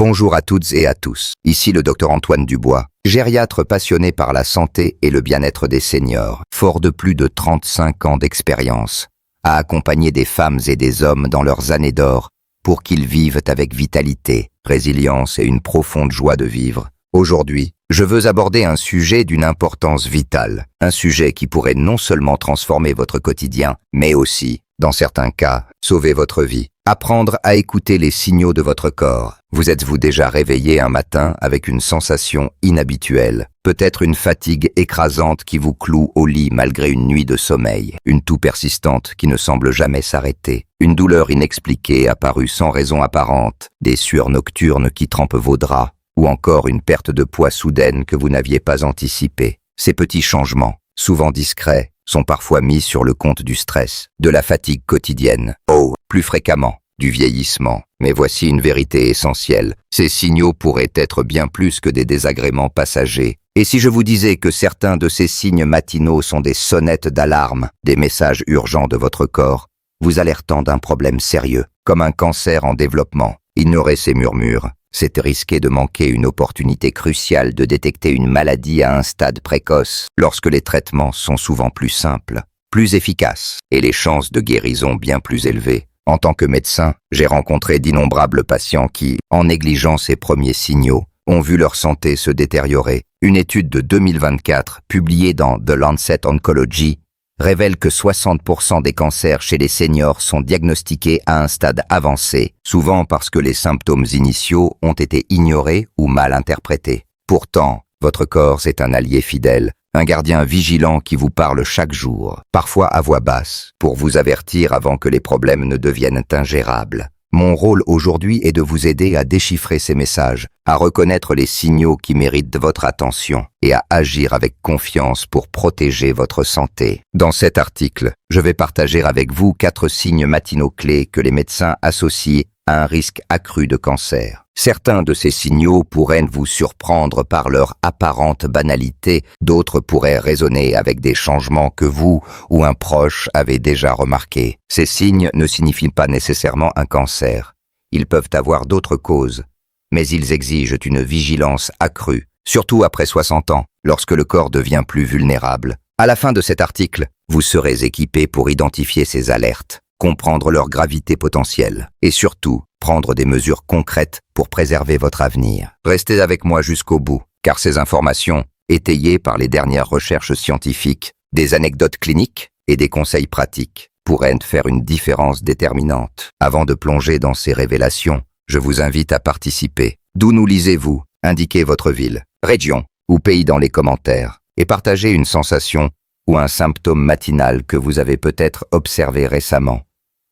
Bonjour à toutes et à tous. Ici le docteur Antoine Dubois, gériatre passionné par la santé et le bien-être des seniors, fort de plus de 35 ans d'expérience, à accompagner des femmes et des hommes dans leurs années d'or pour qu'ils vivent avec vitalité, résilience et une profonde joie de vivre. Aujourd'hui, je veux aborder un sujet d'une importance vitale, un sujet qui pourrait non seulement transformer votre quotidien, mais aussi, dans certains cas, sauver votre vie. Apprendre à écouter les signaux de votre corps. Vous êtes-vous déjà réveillé un matin avec une sensation inhabituelle, peut-être une fatigue écrasante qui vous cloue au lit malgré une nuit de sommeil, une toux persistante qui ne semble jamais s'arrêter, une douleur inexpliquée apparue sans raison apparente, des sueurs nocturnes qui trempent vos draps, ou encore une perte de poids soudaine que vous n'aviez pas anticipée. Ces petits changements, souvent discrets, sont parfois mis sur le compte du stress, de la fatigue quotidienne, plus fréquemment, du vieillissement. Mais voici une vérité essentielle. Ces signaux pourraient être bien plus que des désagréments passagers. Et si je vous disais que certains de ces signes matinaux sont des sonnettes d'alarme, des messages urgents de votre corps, vous alertant d'un problème sérieux, comme un cancer en développement, ignorez ces murmures. C'est risquer de manquer une opportunité cruciale de détecter une maladie à un stade précoce, lorsque les traitements sont souvent plus simples, plus efficaces, et les chances de guérison bien plus élevées. En tant que médecin, j'ai rencontré d'innombrables patients qui, en négligeant ces premiers signaux, ont vu leur santé se détériorer. Une étude de 2024, publiée dans The Lancet Oncology, révèle que 60% des cancers chez les seniors sont diagnostiqués à un stade avancé, souvent parce que les symptômes initiaux ont été ignorés ou mal interprétés. Pourtant, votre corps est un allié fidèle, un gardien vigilant qui vous parle chaque jour, parfois à voix basse, pour vous avertir avant que les problèmes ne deviennent ingérables. Mon rôle aujourd'hui est de vous aider à déchiffrer ces messages, à reconnaître les signaux qui méritent votre attention et à agir avec confiance pour protéger votre santé. Dans cet article, je vais partager avec vous 4 signes matinaux clés que les médecins associent à un risque accru de cancer. Certains de ces signaux pourraient vous surprendre par leur apparente banalité, d'autres pourraient résonner avec des changements que vous ou un proche avez déjà remarqués. Ces signes ne signifient pas nécessairement un cancer. Ils peuvent avoir d'autres causes, mais ils exigent une vigilance accrue, surtout après 60 ans, lorsque le corps devient plus vulnérable. À la fin de cet article, vous serez équipé pour identifier ces alertes, comprendre leur gravité potentielle et surtout, prendre des mesures concrètes pour préserver votre avenir. Restez avec moi jusqu'au bout, car ces informations, étayées par les dernières recherches scientifiques, des anecdotes cliniques et des conseils pratiques, pourraient faire une différence déterminante. Avant de plonger dans ces révélations, je vous invite à participer. D'où nous lisez-vous? Indiquez votre ville, région ou pays dans les commentaires et partagez une sensation ou un symptôme matinal que vous avez peut-être observé récemment.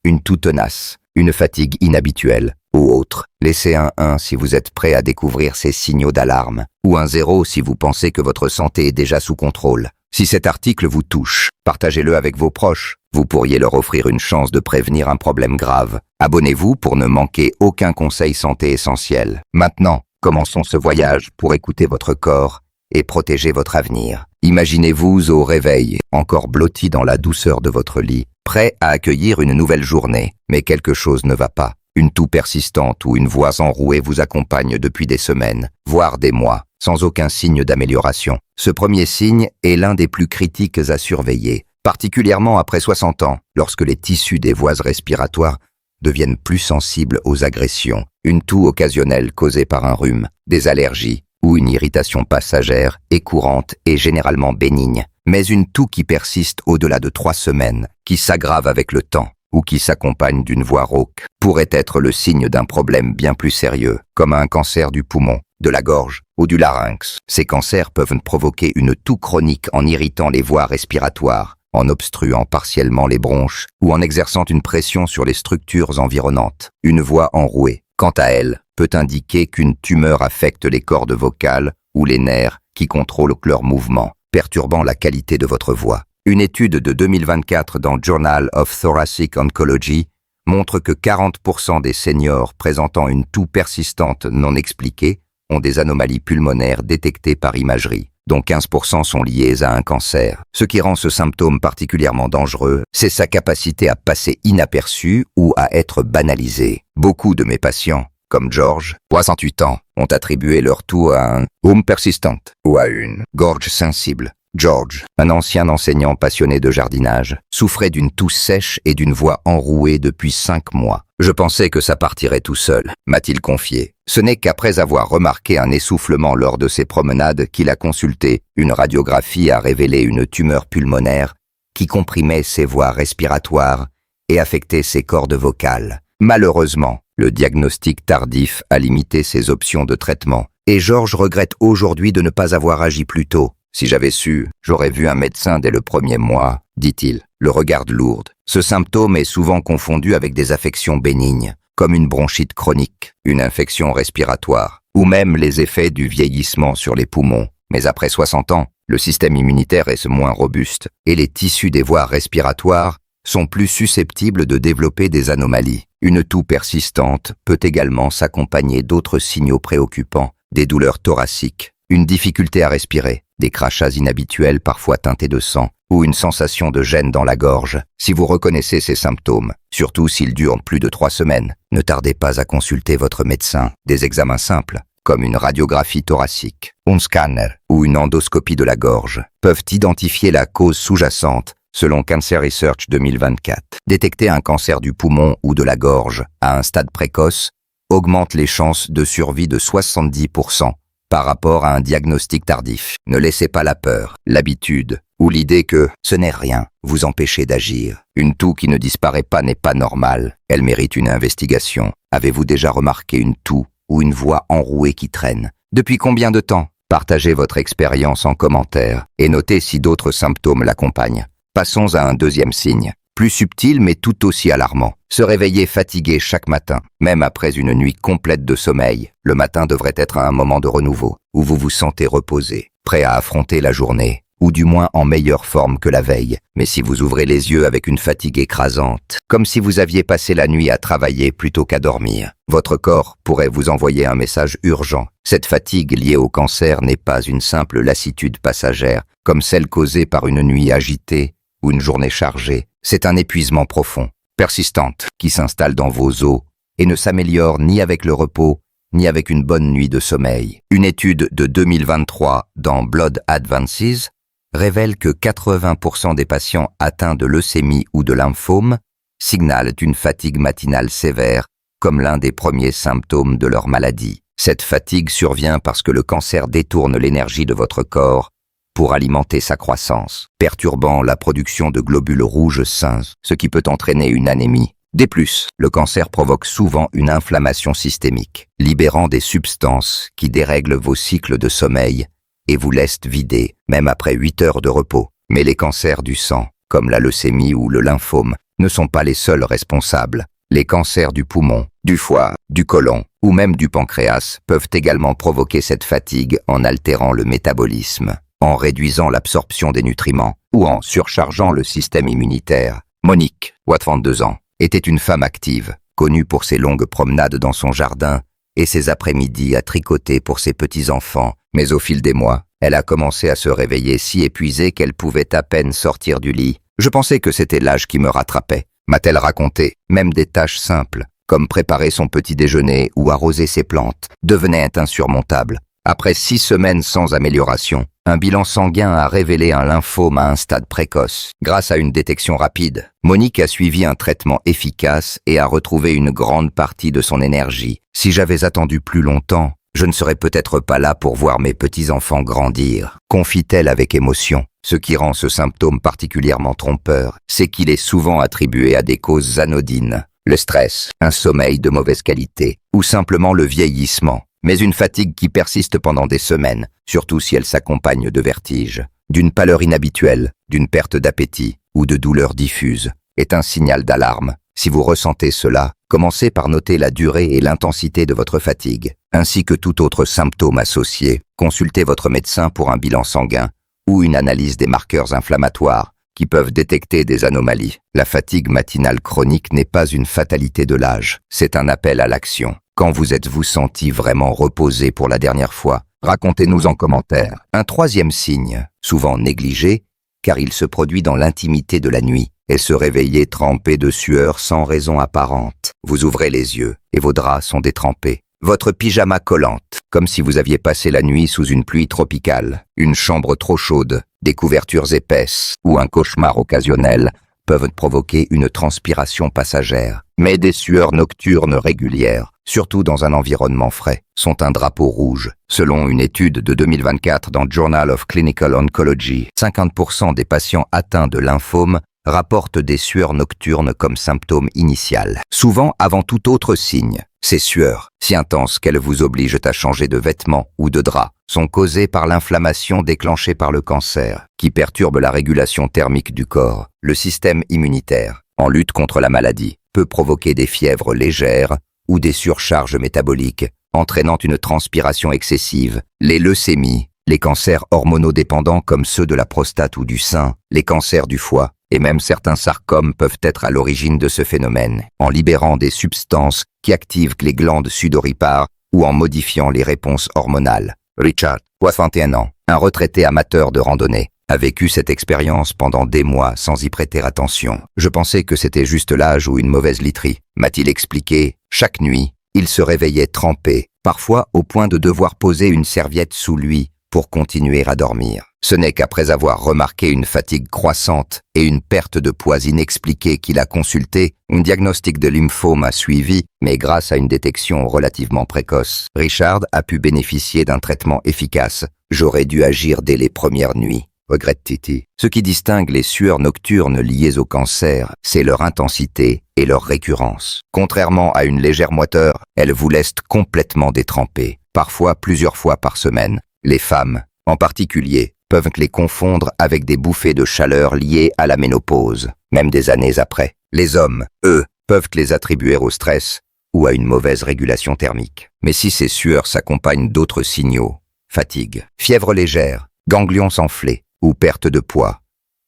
Une toux tenace, une fatigue inhabituelle, ou autre. Laissez un 1 si vous êtes prêt à découvrir ces signaux d'alarme, ou un 0 si vous pensez que votre santé est déjà sous contrôle. Si cet article vous touche, partagez-le avec vos proches. Vous pourriez leur offrir une chance de prévenir un problème grave. Abonnez-vous pour ne manquer aucun conseil santé essentiel. Maintenant, commençons ce voyage pour écouter votre corps et protéger votre avenir. Imaginez-vous au réveil, encore blotti dans la douceur de votre lit, prêt à accueillir une nouvelle journée, mais quelque chose ne va pas. Une toux persistante ou une voix enrouée vous accompagne depuis des semaines, voire des mois, sans aucun signe d'amélioration. Ce premier signe est l'un des plus critiques à surveiller, particulièrement après 60 ans, lorsque les tissus des voies respiratoires deviennent plus sensibles aux agressions. Une toux occasionnelle causée par un rhume, des allergies ou une irritation passagère est courante et généralement bénigne. Mais une toux qui persiste au-delà de 3 semaines, qui s'aggrave avec le temps, ou qui s'accompagne d'une voix rauque, pourrait être le signe d'un problème bien plus sérieux, comme un cancer du poumon, de la gorge ou du larynx. Ces cancers peuvent provoquer une toux chronique en irritant les voies respiratoires, en obstruant partiellement les bronches ou en exerçant une pression sur les structures environnantes. Une voix enrouée, quant à elle, peut indiquer qu'une tumeur affecte les cordes vocales ou les nerfs qui contrôlent leurs mouvements, perturbant la qualité de votre voix. Une étude de 2024 dans Journal of Thoracic Oncology montre que 40% des seniors présentant une toux persistante non expliquée ont des anomalies pulmonaires détectées par imagerie, dont 15% sont liées à un cancer. Ce qui rend ce symptôme particulièrement dangereux, c'est sa capacité à passer inaperçu ou à être banalisé. Beaucoup de mes patients comme George, 68 ans, ont attribué leur toux à un persistant ou à une gorge sensible. George, un ancien enseignant passionné de jardinage, souffrait d'une toux sèche et d'une voix enrouée depuis 5 mois. Je pensais que ça partirait tout seul, m'a-t-il confié. Ce n'est qu'après avoir remarqué un essoufflement lors de ses promenades qu'il a consulté. Une radiographie a révélé une tumeur pulmonaire qui comprimait ses voies respiratoires et affectait ses cordes vocales. Malheureusement, le diagnostic tardif a limité ses options de traitement, et George regrette aujourd'hui de ne pas avoir agi plus tôt. Si j'avais su, j'aurais vu un médecin dès le 1er mois, dit-il, le regard lourd. Ce symptôme est souvent confondu avec des affections bénignes, comme une bronchite chronique, une infection respiratoire, ou même les effets du vieillissement sur les poumons. Mais après 60 ans, le système immunitaire est moins robuste, et les tissus des voies respiratoires sont plus susceptibles de développer des anomalies. Une toux persistante peut également s'accompagner d'autres signaux préoccupants, des douleurs thoraciques, une difficulté à respirer, des crachats inhabituels parfois teintés de sang, ou une sensation de gêne dans la gorge. Si vous reconnaissez ces symptômes, surtout s'ils durent plus de 3 semaines, ne tardez pas à consulter votre médecin. Des examens simples, comme une radiographie thoracique, un scanner ou une endoscopie de la gorge, peuvent identifier la cause sous-jacente, selon Cancer Research 2024. Détecter un cancer du poumon ou de la gorge à un stade précoce augmente les chances de survie de 70% par rapport à un diagnostic tardif. Ne laissez pas la peur, l'habitude ou l'idée que ce n'est rien vous empêcher d'agir. Une toux qui ne disparaît pas n'est pas normale, elle mérite une investigation. Avez-vous déjà remarqué une toux ou une voix enrouée qui traîne? Depuis combien de temps? Partagez votre expérience en commentaire et notez si d'autres symptômes l'accompagnent. Passons à un deuxième signe, plus subtil mais tout aussi alarmant. Se réveiller fatigué chaque matin, même après une nuit complète de sommeil. Le matin devrait être un moment de renouveau, où vous vous sentez reposé, prêt à affronter la journée, ou du moins en meilleure forme que la veille. Mais si vous ouvrez les yeux avec une fatigue écrasante, comme si vous aviez passé la nuit à travailler plutôt qu'à dormir, votre corps pourrait vous envoyer un message urgent. Cette fatigue liée au cancer n'est pas une simple lassitude passagère, comme celle causée par une nuit agitée ou une journée chargée. C'est un épuisement profond, persistante, qui s'installe dans vos os et ne s'améliore ni avec le repos, ni avec une bonne nuit de sommeil. Une étude de 2023 dans Blood Advances révèle que 80% des patients atteints de leucémie ou de lymphome signalent une fatigue matinale sévère comme l'un des premiers symptômes de leur maladie. Cette fatigue survient parce que le cancer détourne l'énergie de votre corps pour alimenter sa croissance, perturbant la production de globules rouges sains, ce qui peut entraîner une anémie. De plus, le cancer provoque souvent une inflammation systémique, libérant des substances qui dérèglent vos cycles de sommeil et vous laissent vider, même après 8 heures de repos. Mais les cancers du sang, comme la leucémie ou le lymphome, ne sont pas les seuls responsables. Les cancers du poumon, du foie, du côlon ou même du pancréas peuvent également provoquer cette fatigue en altérant le métabolisme, en réduisant l'absorption des nutriments ou en surchargeant le système immunitaire. Monique, 32 ans, était une femme active, connue pour ses longues promenades dans son jardin et ses après-midi à tricoter pour ses petits-enfants. Mais au fil des mois, elle a commencé à se réveiller si épuisée qu'elle pouvait à peine sortir du lit. Je pensais que c'était l'âge qui me rattrapait, m'a-t-elle raconté. Même des tâches simples, comme préparer son petit déjeuner ou arroser ses plantes, devenaient insurmontables. Après 6 semaines sans amélioration, un bilan sanguin a révélé un lymphome à un stade précoce. Grâce à une détection rapide, Monique a suivi un traitement efficace et a retrouvé une grande partie de son énergie. Si j'avais attendu plus longtemps, je ne serais peut-être pas là pour voir mes petits-enfants grandir, confie-t-elle avec émotion. Ce qui rend ce symptôme particulièrement trompeur, c'est qu'il est souvent attribué à des causes anodines. Le stress, un sommeil de mauvaise qualité, ou simplement le vieillissement. Mais une fatigue qui persiste pendant des semaines, surtout si elle s'accompagne de vertiges, d'une pâleur inhabituelle, d'une perte d'appétit ou de douleurs diffuses, est un signal d'alarme. Si vous ressentez cela, commencez par noter la durée et l'intensité de votre fatigue, ainsi que tout autre symptôme associé. Consultez votre médecin pour un bilan sanguin ou une analyse des marqueurs inflammatoires qui peuvent détecter des anomalies. La fatigue matinale chronique n'est pas une fatalité de l'âge, c'est un appel à l'action. Quand vous êtes-vous senti vraiment reposé pour la dernière fois? Racontez-nous en commentaire. Un troisième signe, souvent négligé, car il se produit dans l'intimité de la nuit, et se réveiller trempé de sueur sans raison apparente. Vous ouvrez les yeux et vos draps sont détrempés. Votre pyjama collante, comme si vous aviez passé la nuit sous une pluie tropicale, une chambre trop chaude, des couvertures épaisses ou un cauchemar occasionnel peuvent provoquer une transpiration passagère. Mais des sueurs nocturnes régulières, surtout dans un environnement frais, sont un drapeau rouge. Selon une étude de 2024 dans Journal of Clinical Oncology, 50% des patients atteints de lymphome rapportent des sueurs nocturnes comme symptôme initial, souvent avant tout autre signe. Ces sueurs, si intenses qu'elles vous obligent à changer de vêtements ou de drap, sont causées par l'inflammation déclenchée par le cancer, qui perturbe la régulation thermique du corps. Le système immunitaire, en lutte contre la maladie, peut provoquer des fièvres légères ou des surcharges métaboliques, entraînant une transpiration excessive, les leucémies, les cancers hormonodépendants comme ceux de la prostate ou du sein, les cancers du foie, et même certains sarcomes peuvent être à l'origine de ce phénomène, en libérant des substances qui activent les glandes sudoripares ou en modifiant les réponses hormonales. Richard, 61 ans, un retraité amateur de randonnée, a vécu cette expérience pendant des mois sans y prêter attention. Je pensais que c'était juste l'âge ou une mauvaise literie, m'a-t-il expliqué. Chaque nuit, il se réveillait trempé, parfois au point de devoir poser une serviette sous lui pour continuer à dormir. Ce n'est qu'après avoir remarqué une fatigue croissante et une perte de poids inexpliquée qu'il a consulté, un diagnostic de lymphome a suivi, mais grâce à une détection relativement précoce, Richard a pu bénéficier d'un traitement efficace. J'aurais dû agir dès les premières nuits, regrette Titi. Ce qui distingue les sueurs nocturnes liées au cancer, c'est leur intensité et leur récurrence. Contrairement à une légère moiteur, elles vous laissent complètement détrempés, parfois plusieurs fois par semaine. Les femmes, en particulier, peuvent les confondre avec des bouffées de chaleur liées à la ménopause, même des années après. Les hommes, eux, peuvent les attribuer au stress ou à une mauvaise régulation thermique. Mais si ces sueurs s'accompagnent d'autres signaux, fatigue, fièvre légère, ganglions enflés ou perte de poids,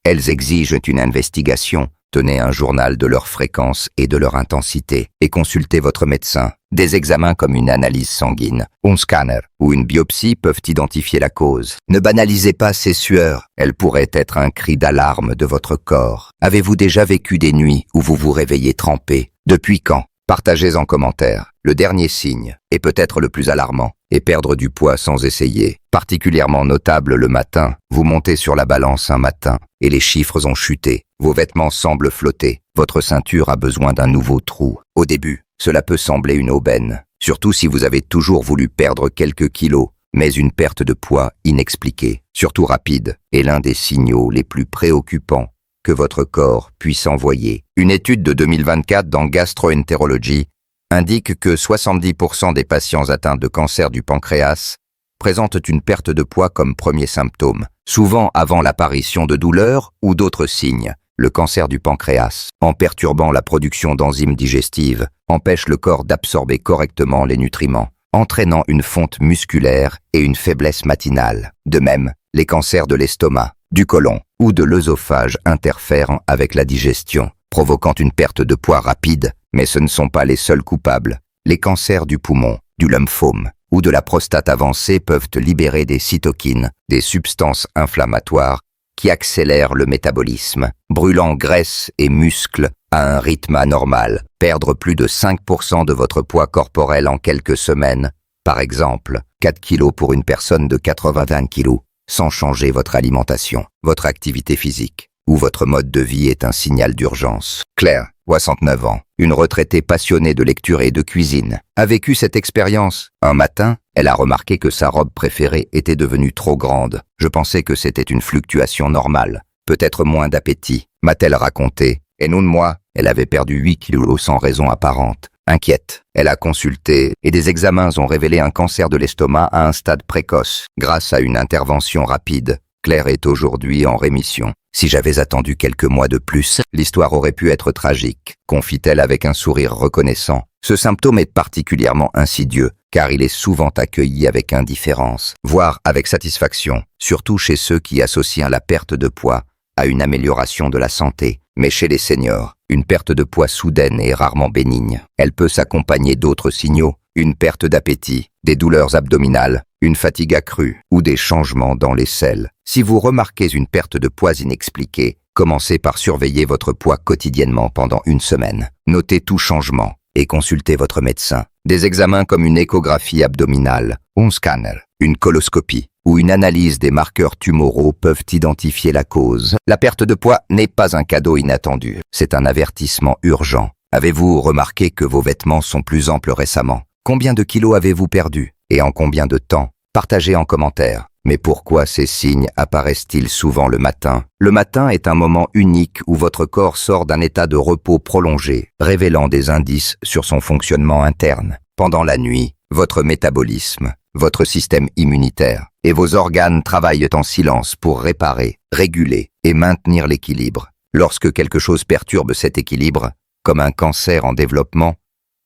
elles exigent une investigation. Tenez un journal de leur fréquence et de leur intensité et consultez votre médecin. Des examens comme une analyse sanguine, un scanner ou une biopsie peuvent identifier la cause. Ne banalisez pas ces sueurs, elles pourraient être un cri d'alarme de votre corps. Avez-vous déjà vécu des nuits où vous vous réveillez trempé? Depuis quand? Partagez en commentaire. Le dernier signe, et peut-être le plus alarmant, est perdre du poids sans essayer. Particulièrement notable le matin, vous montez sur la balance un matin, et les chiffres ont chuté. Vos vêtements semblent flotter. Votre ceinture a besoin d'un nouveau trou. Au début, cela peut sembler une aubaine, surtout si vous avez toujours voulu perdre quelques kilos, mais une perte de poids inexpliquée, surtout rapide, est l'un des signaux les plus préoccupants que votre corps puisse envoyer. Une étude de 2024 dans Gastroenterology indique que 70% des patients atteints de cancer du pancréas présentent une perte de poids comme premier symptôme, souvent avant l'apparition de douleurs ou d'autres signes. Le cancer du pancréas, en perturbant la production d'enzymes digestives, empêche le corps d'absorber correctement les nutriments, entraînant une fonte musculaire et une faiblesse matinale. De même, les cancers de l'estomac, du côlon ou de l'œsophage interfèrent avec la digestion, provoquant une perte de poids rapide, mais ce ne sont pas les seuls coupables. Les cancers du poumon, du lymphome ou de la prostate avancée peuvent libérer des cytokines, des substances inflammatoires qui accélèrent le métabolisme, brûlant graisse et muscles à un rythme anormal. Perdre plus de 5% de votre poids corporel en quelques semaines, par exemple 4 kg pour une personne de 80 kg, sans changer votre alimentation, votre activité physique ou votre mode de vie est un signal d'urgence. Claire, 69 ans, une retraitée passionnée de lecture et de cuisine, a vécu cette expérience. Un matin, elle a remarqué que sa robe préférée était devenue trop grande. Je pensais que c'était une fluctuation normale, peut-être moins d'appétit, m'a-t-elle raconté. Et non de moi, elle avait perdu 8 kilos sans raison apparente. Inquiète, elle a consulté et des examens ont révélé un cancer de l'estomac à un stade précoce. Grâce à une intervention rapide, Claire est aujourd'hui en rémission. Si j'avais attendu quelques mois de plus, l'histoire aurait pu être tragique, confie-t-elle avec un sourire reconnaissant. Ce symptôme est particulièrement insidieux, car il est souvent accueilli avec indifférence, voire avec satisfaction, surtout chez ceux qui associent la perte de poids à une amélioration de la santé. Mais chez les seniors, une perte de poids soudaine est rarement bénigne. Elle peut s'accompagner d'autres signaux, une perte d'appétit, des douleurs abdominales, une fatigue accrue ou des changements dans les selles. Si vous remarquez une perte de poids inexpliquée, Commencez par surveiller votre poids quotidiennement pendant une semaine. Notez tout changement et consultez votre médecin. Des examens comme une échographie abdominale, un scanner, une coloscopie ou une analyse des marqueurs tumoraux peuvent identifier la cause. La perte de poids n'est pas un cadeau inattendu, c'est un avertissement urgent. Avez-vous remarqué que vos vêtements sont plus amples récemment? Combien de kilos avez-vous perdu? Et en combien de temps? Partagez en commentaire. Mais pourquoi ces signes apparaissent-ils souvent le matin? Le matin est un moment unique où votre corps sort d'un état de repos prolongé, révélant des indices sur son fonctionnement interne. Pendant la nuit, votre métabolisme, votre système immunitaire et vos organes travaillent en silence pour réparer, réguler et maintenir l'équilibre. Lorsque quelque chose perturbe cet équilibre, comme un cancer en développement,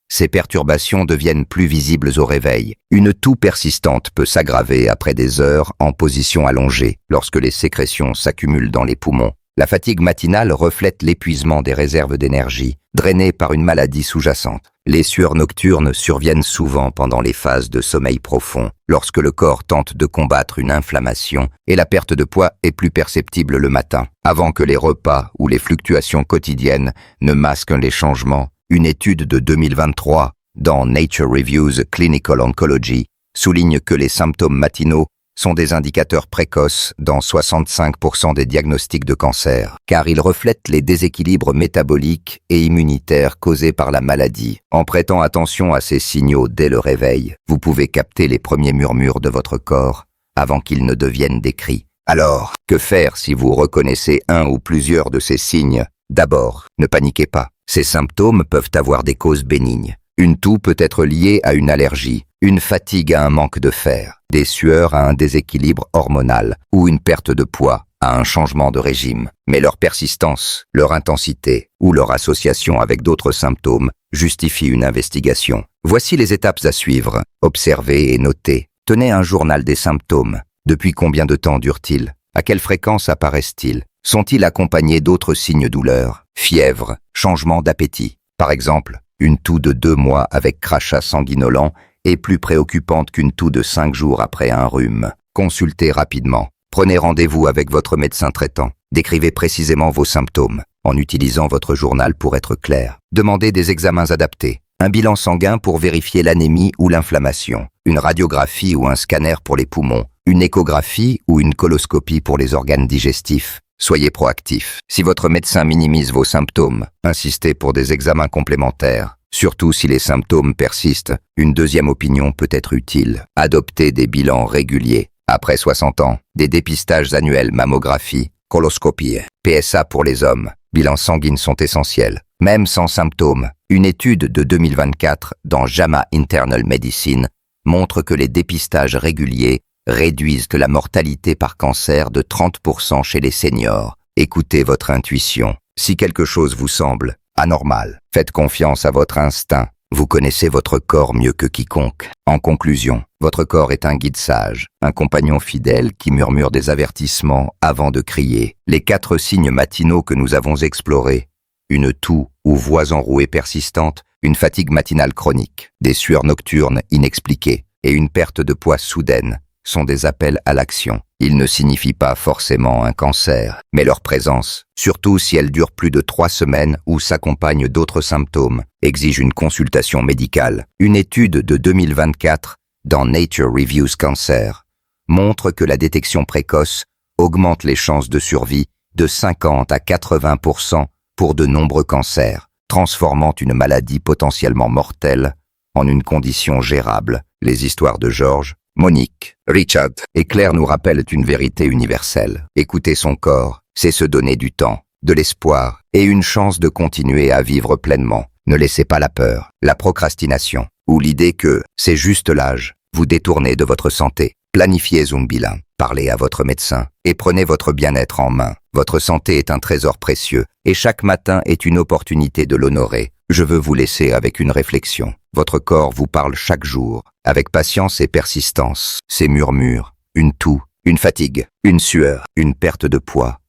ces perturbations deviennent plus visibles au réveil. Une toux persistante peut s'aggraver après des heures en position allongée lorsque les sécrétions s'accumulent dans les poumons. La fatigue matinale reflète l'épuisement des réserves d'énergie, drainées par une maladie sous-jacente. Les sueurs nocturnes surviennent souvent pendant les phases de sommeil profond, lorsque le corps tente de combattre une inflammation et la perte de poids est plus perceptible le matin. Avant que les repas ou les fluctuations quotidiennes ne masquent les changements, une étude de 2023 dans Nature Reviews Clinical Oncology souligne que les symptômes matinaux sont des indicateurs précoces dans 65% des diagnostics de cancer, car ils reflètent les déséquilibres métaboliques et immunitaires causés par la maladie. En prêtant attention à ces signaux dès le réveil, vous pouvez capter les premiers murmures de votre corps avant qu'ils ne deviennent des cris. Alors, que faire si vous reconnaissez un ou plusieurs de ces signes? D'abord, ne paniquez pas. Ces symptômes peuvent avoir des causes bénignes. Une toux peut être liée à une allergie, une fatigue à un manque de fer, des sueurs à un déséquilibre hormonal ou une perte de poids à un changement de régime. Mais leur persistance, leur intensité ou leur association avec d'autres symptômes justifient une investigation. Voici les étapes à suivre. Observez et notez. Tenez un journal des symptômes. Depuis combien de temps durent-ils? À quelle fréquence apparaissent-ils? Sont-ils accompagnés d'autres signes douleurs? Fièvre, changement d'appétit. Par exemple, une toux de 2 mois avec crachat sanguinolent est plus préoccupante qu'une toux de 5 jours après un rhume. Consultez rapidement. Prenez rendez-vous avec votre médecin traitant. Décrivez précisément vos symptômes en utilisant votre journal pour être clair. Demandez des examens adaptés. Un bilan sanguin pour vérifier l'anémie ou l'inflammation. Une radiographie ou un scanner pour les poumons. Une échographie ou une coloscopie pour les organes digestifs. Soyez proactif. Si votre médecin minimise vos symptômes, insistez pour des examens complémentaires. Surtout si les symptômes persistent, une deuxième opinion peut être utile. Adoptez des bilans réguliers. Après 60 ans, des dépistages annuels mammographie, coloscopie, PSA pour les hommes, bilans sanguins sont essentiels. Même sans symptômes, une étude de 2024 dans JAMA Internal Medicine montre que les dépistages réguliers réduisent la mortalité par cancer de 30% chez les seniors. Écoutez votre intuition. Si quelque chose vous semble anormal, faites confiance à votre instinct. Vous connaissez votre corps mieux que quiconque. En conclusion, votre corps est un guide sage, un compagnon fidèle qui murmure des avertissements avant de crier. Les 4 signes matinaux que nous avons explorés, une toux ou voix enrouée persistante, une fatigue matinale chronique, des sueurs nocturnes inexpliquées et une perte de poids soudaine, sont des appels à l'action. Ils ne signifient pas forcément un cancer, mais leur présence, surtout si elle dure plus de 3 semaines ou s'accompagne d'autres symptômes, exige une consultation médicale. Une étude de 2024 dans Nature Reviews Cancer montre que la détection précoce augmente les chances de survie de 50 à 80% pour de nombreux cancers, transformant une maladie potentiellement mortelle en une condition gérable. Les histoires de George, Monique, Richard et Claire nous rappellent une vérité universelle. Écouter son corps, c'est se donner du temps, de l'espoir et une chance de continuer à vivre pleinement. Ne laissez pas la peur, la procrastination ou l'idée que c'est juste l'âge vous détourner de votre santé. Planifiez un bilan, parlez à votre médecin et prenez votre bien-être en main. Votre santé est un trésor précieux et chaque matin est une opportunité de l'honorer. Je veux vous laisser avec une réflexion. Votre corps vous parle chaque jour, avec patience et persistance. Ces murmures, une toux, une fatigue, une sueur, une perte de poids,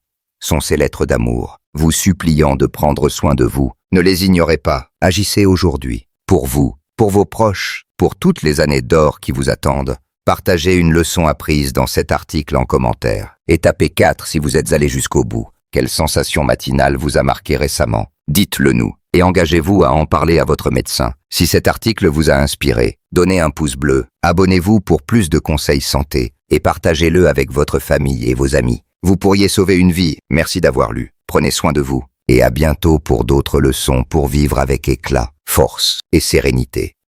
sont ces lettres d'amour, vous suppliant de prendre soin de vous. Ne les ignorez pas, agissez aujourd'hui. Pour vous, pour vos proches, pour toutes les années d'or qui vous attendent. Partagez une leçon apprise dans cet article en commentaire. Et tapez 4 si vous êtes allé jusqu'au bout. Quelle sensation matinale vous a marqué récemment? Dites-le nous et engagez-vous à en parler à votre médecin. Si cet article vous a inspiré, donnez un pouce bleu, abonnez-vous pour plus de conseils santé et partagez-le avec votre famille et vos amis. Vous pourriez sauver une vie. Merci d'avoir lu. Prenez soin de vous et à bientôt pour d'autres leçons pour vivre avec éclat, force et sérénité.